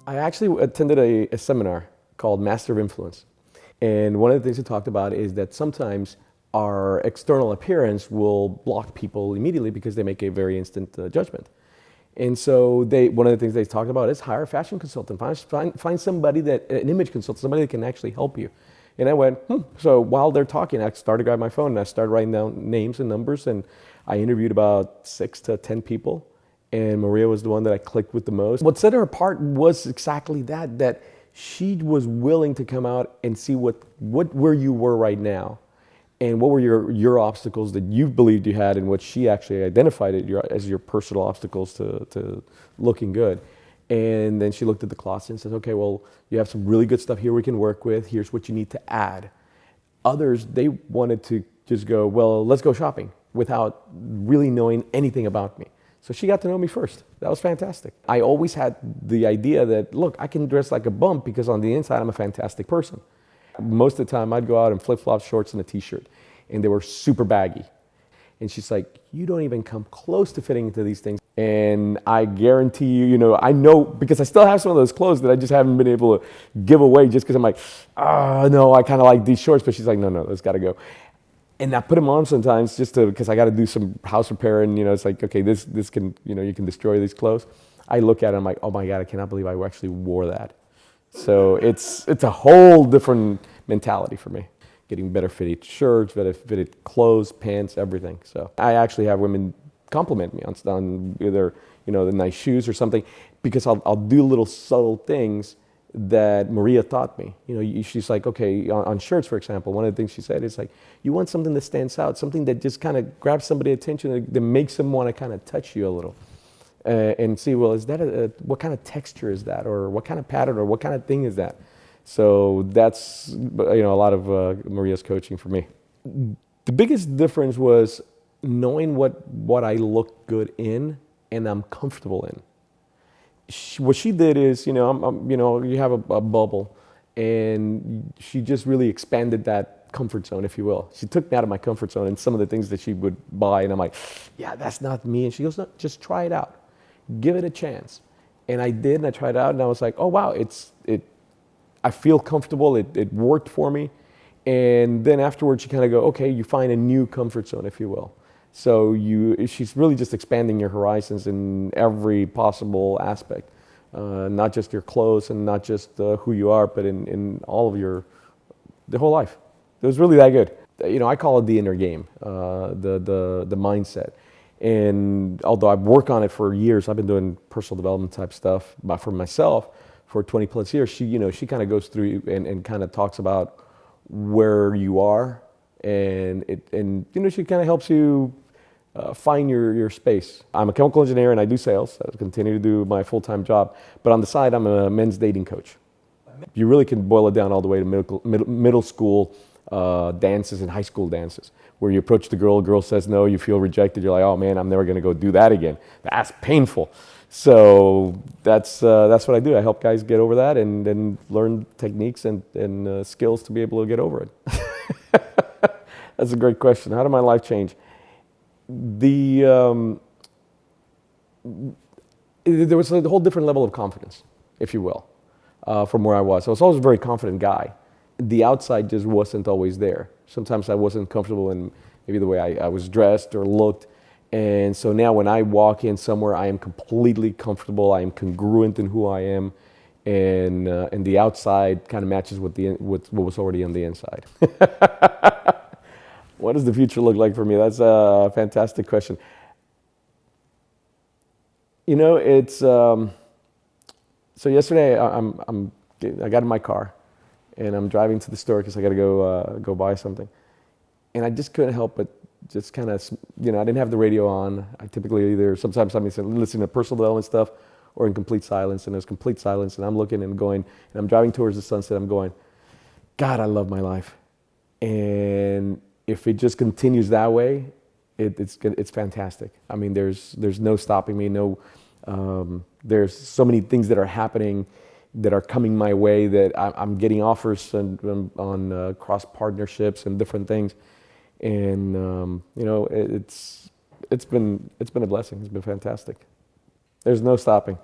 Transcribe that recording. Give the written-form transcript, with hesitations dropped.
I actually attended a seminar called Master of Influence. And one of the things we talked about is that sometimes our external appearance will block people immediately because they make a very instant judgment. And so one of the things they talked about is hire a fashion consultant, find somebody an image consultant, somebody that can actually help you. And I went, So while they're talking, I started grabbing my phone and I started writing down names and numbers, and I interviewed about 6 to 10 people. And Maria was the one that I clicked with the most. What set her apart was exactly that she was willing to come out and see where you were right now, and what were your obstacles that you believed you had, and what she actually identified as your personal obstacles to looking good. And then she looked at the closet and said, okay, well, you have some really good stuff here we can work with. Here's what you need to add. Others, they wanted to just go, well, let's go shopping without really knowing anything about me. So she got to know me first. That was fantastic. I always had the idea that, look, I can dress like a bump because on the inside I'm a fantastic person. Most of the time I'd go out in flip-flops, shorts, and a t-shirt, and they were super baggy. And she's like, you don't even come close to fitting into these things. And I guarantee you, I know, because I still have some of those clothes that I just haven't been able to give away just because I'm like, no, I kind of like these shorts. But she's like, no, that's got to go. And I put them on sometimes just because I got to do some house repair, and it's like, okay, this can, you can destroy these clothes. I look at it, I'm like, oh my God, I cannot believe I actually wore that. So it's a whole different mentality for me. Getting better fitted shirts, better fitted clothes, pants, everything. So I actually have women compliment me on either the nice shoes or something, because I'll do little subtle things that Maria taught me. She's like, okay, on shirts, for example, one of the things she said is like, you want something that stands out, something that just kind of grabs somebody's attention, that makes them want to kind of touch you a little. And see, well, is that what kind of texture is that, or what kind of pattern, or what kind of thing is that? So that's a lot of Maria's coaching for me. The biggest difference was knowing what I look good in and I'm comfortable in. What she did is, you have a bubble, and she just really expanded that comfort zone, if you will. She took me out of my comfort zone and some of the things that she would buy, and I'm like, yeah, that's not me. And she goes, no, just try it out. Give it a chance. And I did, and I tried it out, and I was like, oh, wow, I feel comfortable. It worked for me. And then afterwards, you kind of go, okay, you find a new comfort zone, if you will. So she's really just expanding your horizons in every possible aspect, not just your clothes and not just who you are, but in all of the whole life. It was really that good. I call it the inner game, the mindset. And although I've worked on it for years, I've been doing personal development type stuff for myself for 20 plus years. She kind of goes through and kind of talks about where you are, and she kind of helps you find your space. I'm a chemical engineer and I do sales. I continue to do my full-time job, but on the side I'm a men's dating coach. You really can boil it down all the way to middle school dances and high school dances, where you approach the girl says no, you feel rejected, you're like, oh man, I'm never going to go do that again. That's painful. So that's what I do. I help guys get over that and then learn techniques and skills to be able to get over it. That's a great question. How did my life change? There was a whole different level of confidence, if you will, from where I was. I was always a very confident guy. The outside just wasn't always there. Sometimes I wasn't comfortable in maybe the way I was dressed or looked. And so now when I walk in somewhere, I am completely comfortable. I am congruent in who I am. And the outside kind of matches with what was already on the inside. What does the future look like for me? That's a fantastic question. It's so yesterday I got in my car and I'm driving to the store because I got to go buy something, and I just couldn't help but just kind of I didn't have the radio on. I typically sometimes I'm listening to personal development stuff or in complete silence, and there's complete silence, and I'm looking and going, and I'm driving towards the sunset. I'm going, God, I love my life, and if it just continues that way, it's fantastic. I mean, there's no stopping me. There's so many things that are happening, that are coming my way, that I'm getting offers on cross partnerships and different things, and it's been a blessing. It's been fantastic. There's no stopping.